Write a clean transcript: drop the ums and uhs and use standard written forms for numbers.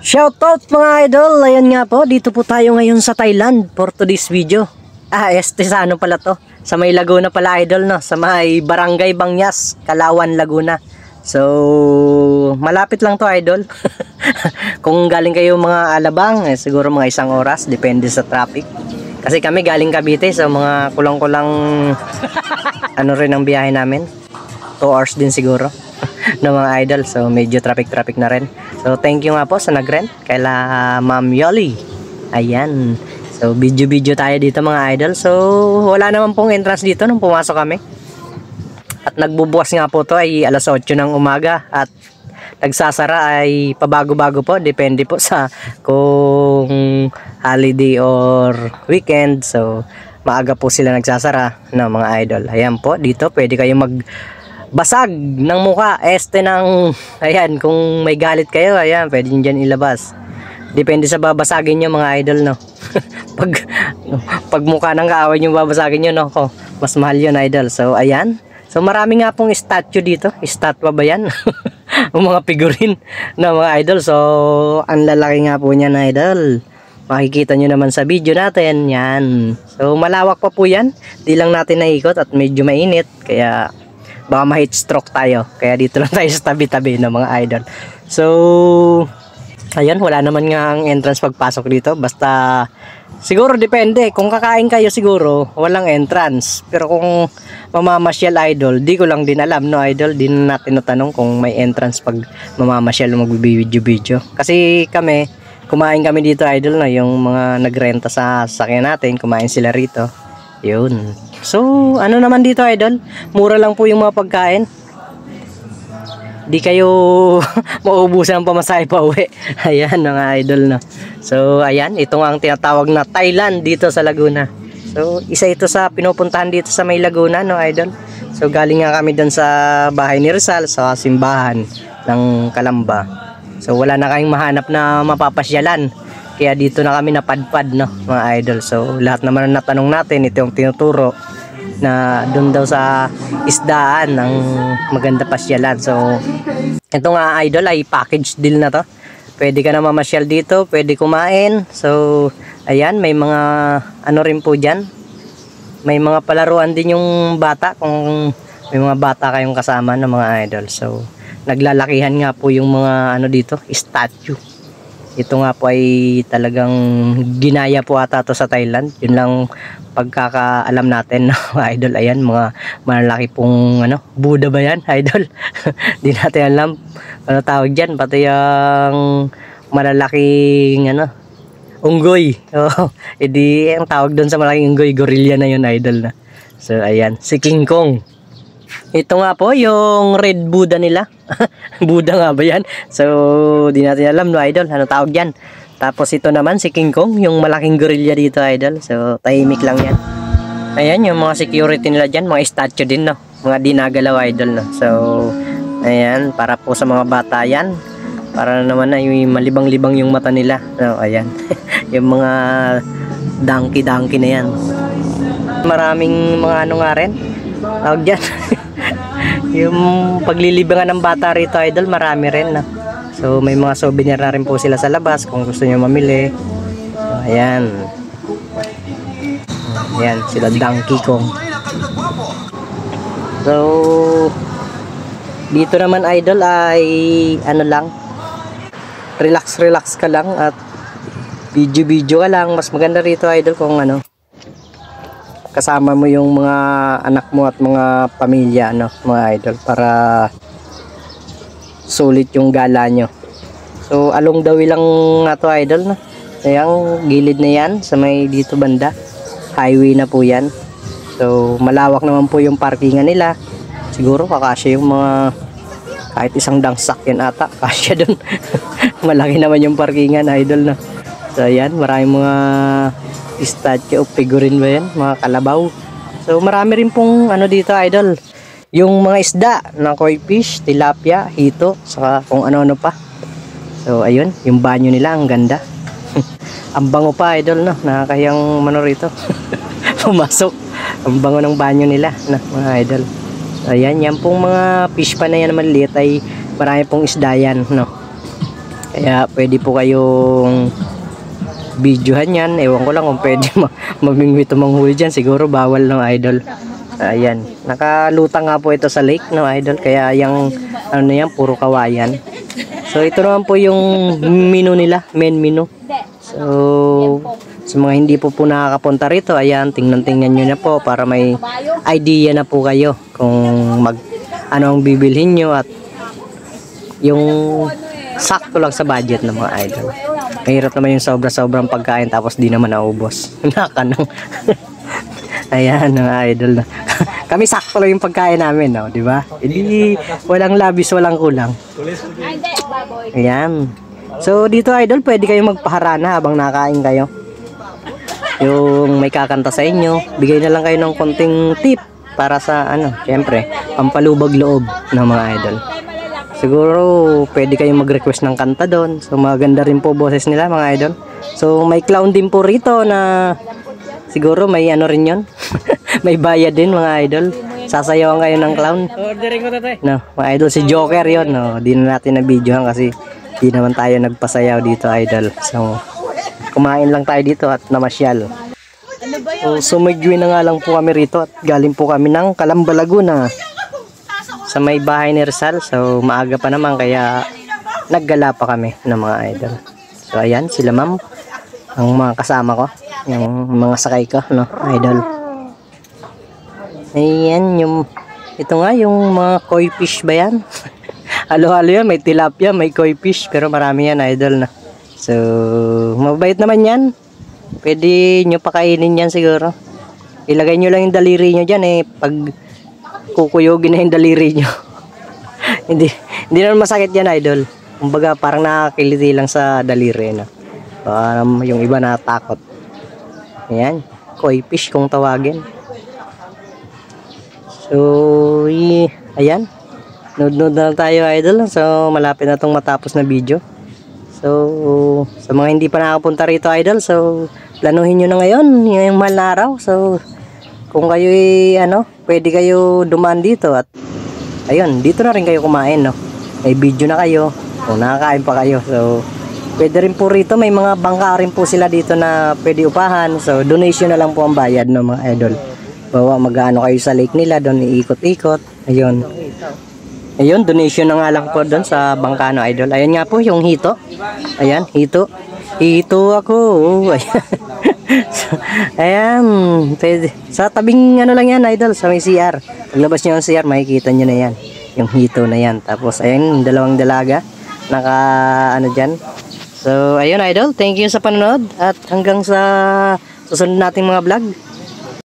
Shoutout mga idol, ayan nga po, dito po tayo ngayon sa Thailand for today's video. Sa ano pala to? Sa may Laguna pala idol, no? Sa may Barangay Bangyas, Kalawan, Laguna. So, malapit lang to idol. Kung galing kayo mga Alabang, siguro mga 1 oras, depende sa traffic. Kasi kami galing Cavite, so mga kulang-kulang ano rin ang biyahe namin. 2 hours din siguro. No mga idol, so medyo traffic na rin. So thank you nga po sa nag-rent kaila Ma'am Yoli. Ayan, so video tayo dito mga idol. So wala naman pong entrance dito nung pumasok kami. At nagbubukas nga po to ay alas 8 ng umaga. At nagsasara ay pabago-bago po, depende po sa kung holiday or weekend. So maaga po sila nagsasara, no mga idol. Ayan po, dito pwede kayo basag ng muka, ayan, kung may galit kayo, ayan, pwede nyo dyan ilabas. Depende sa babasagin nyo mga idol, no. pag mukha ng kaaway nyo babasagin nyo, no, mas mahal yun idol. So ayan, so marami nga pong statue dito, statwa ba yan? O mga figurine na mga idol. So ang lalaki nga po niyan idol, makikita nyo naman sa video natin, yan. So malawak pa po yan, di lang natin naikot at medyo mainit, kaya baka ma-heat stroke tayo. Kaya dito lang tayo sa tabi-tabi ng mga idol. So, ayan, wala naman nga ang entrance pagpasok dito. Basta, siguro depende. Kung kakain kayo siguro, walang entrance. Pero kung mamamasyal idol, di ko lang din alam, no idol. Di na natin natanong kung may entrance pag mamamasyal o mag-video. Kasi kami, kumain kami dito idol, no. Yung mga nagrenta sa sasakyan natin, kumain sila rito. Yun. So, ano naman dito idol? Mura lang po yung mga pagkain. Di kayo mauubusan ng pamasahe pa uwi. Ayan mga idol, no. So, ayan, ito nga ang tinatawag na Thailand dito sa Laguna. So, isa ito sa pinupuntahan dito sa may Laguna, no idol. So, galing nga kami doon sa bahay ni Rizal, sa simbahan ng Calamba. So, wala na kayong mahanap na mapapasyalan. Kaya dito na kami napadpad, no mga idol. So lahat naman na natanong natin, ito yung tinuturo na doon daw sa isdaan ng maganda pasyalan. So ito nga idol ay package deal na to. Pwede ka na mamasyal dito, pwede kumain. So ayan, may mga ano rin po dyan. May mga palaruan din yung bata kung may mga bata kayong kasama ng mga idol. So naglalakihan nga po yung mga ano dito, statue. Ito nga po ay talagang ginaya po ata to sa Thailand. Yun lang pagkakaalam natin, no? Idol, ayan, mga malalaki pong ano, Buddha ba yan idol? Di natin alam ano tawag dyan, pati yung malalaking ano, unggoy. Edi ang tawag doon sa malaking unggoy, gorilla na yun idol na. So ayan, si King Kong. Ito nga po yung red Buddha nila. Buddha nga ba yan? So di natin alam, no idol, ano tawag yan. Tapos ito naman si King Kong, yung malaking gorilla dito idol. So tahimik lang yan. Ayan yung mga security nila dyan, mga statue din, no, mga dinagalaw idol, no. So ayan, para po sa mga bata yan, para naman na yung malibang-libang yung mata nila, no. Ayan. Yung mga donkey na yan. Maraming mga ano nga rin tawag dyan. Yung paglilibangan ng bata rito idol, marami rin, no? So may mga souvenir na rin po sila sa labas kung gusto nyo mamili. So, ayan. Ayan sila Donkey Kong. So dito naman idol ay ano lang, relax ka lang at video ka lang. Mas maganda rito idol kung ano, kasama mo yung mga anak mo at mga pamilya, no mga idol, para sulit yung gala nyo. So along the way lang nga to idol, no. Yung gilid na yan sa may dito banda, highway na po yan. So malawak naman po yung parkingan nila. Siguro kakasya yung mga kahit isang dangsak yan ata, kasya dun. Malaki naman yung parkingan idol, no. So ayan, maraming mga statue of figurine ba yan, mga kalabaw. So marami rin pong ano dito idol, yung mga isda na koi fish, tilapia, hito, saka kung ano-ano pa. So ayun, yung banyo nila ang ganda. Ang bango pa idol, no, nakakayang mano rito. Pumasok, ang bango ng banyo nila, no, mga idol. So ayan, yan pong mga fish pa na yan maliliit ay marami pong isda yan, no. Kaya pwede po kayong videohan yan. Ewan ko lang kung pwede mamingwit o manghuli dyan. Siguro bawal no idol. Ayan. Nakalutang nga po ito sa lake no idol. Kaya yung ano na yan, puro kawayan. So ito naman po yung menu nila. Main menu. So sa mga hindi po nakakapunta rito, ayan, tingnan nyo na po para may idea na po kayo kung ano ang bibilhin nyo at yung sakto lang sa budget ng mga idol. Mahirap naman yung sobrang pagkain tapos di naman naubos. Nakanang. Ayan mga idol na. Kami sakto lang yung pagkain namin, no, di ba? Hindi walang labis, walang kulang. Ayan. So dito idol, pwede kayong magpaharana habang nakain kayo. Yung may kakanta sa inyo, bigay na lang kayo ng konting tip para sa ano, syempre, pampalubag loob ng mga idol. Siguro pwede kayong mag-request ng kanta doon. So maganda rin po boses nila mga idol. So may clown din po rito na siguro may ano rin yon. May bayad din mga idol. Sasayawan kayo ng clown. Ordering ko to tayo. No, mga idol si Joker yon, no. Di na natin na videohan kasi di naman tayo nagpasayaw dito idol. So kumain lang tayo dito at namasyal. So sumigwi na nga lang po kami rito at galing po kami ng Calamba, Laguna sa may bahay ni Rizal. So maaga pa naman kaya naggala pa kami ng mga idol. So ayan sila ma'am, ang mga kasama ko, yung mga sakay ko, no, idol. Ayan yung ito nga yung mga koi fish ba yan? Halo-halo yan, may tilapia, may koi fish, pero marami yan idol na. So mabait naman yan. Pwede nyo pakainin yan siguro. Ilagay nyo lang yung daliri nyo dyan pag kukuyogin na yung daliri nyo. hindi naman masakit yan idol. Kumbaga parang nakakiliti lang sa daliri na. Parang yung iba natakot. Ayan, koi fish kung tawagin. So ayan, nood na tayo idol. So malapit na tong matapos na video. So sa mga hindi pa nakapunta rito idol, so planuhin nyo na ngayon yung mahal na araw. So kung kayo ano, pwede kayo dumaan dito at ayun, dito na rin kayo kumain, no. May video na kayo kung nakakain pa kayo. So pwede rin po rito, may mga bangka rin po sila dito na pwede upahan. So donation na lang po ang bayad, no mga idol. Bawa mag-ano kayo sa lake nila, doon iikot-ikot. Ayun. Ayun, donation na nga lang po doon sa bangkano idol. Ayan nga po yung hito. Ayan, hito. Hito ako. Ayan. So, ayan. Pwede. Sa tabing ano lang yan idol, sa may CR. Paglabas nyo ang CR, makikita nyo na yan. Yung hito na yan. Tapos ayan, dalawang dalaga. Naka ano dyan. So ayun idol, thank you sa panonood. At hanggang sa susunod nating mga vlog.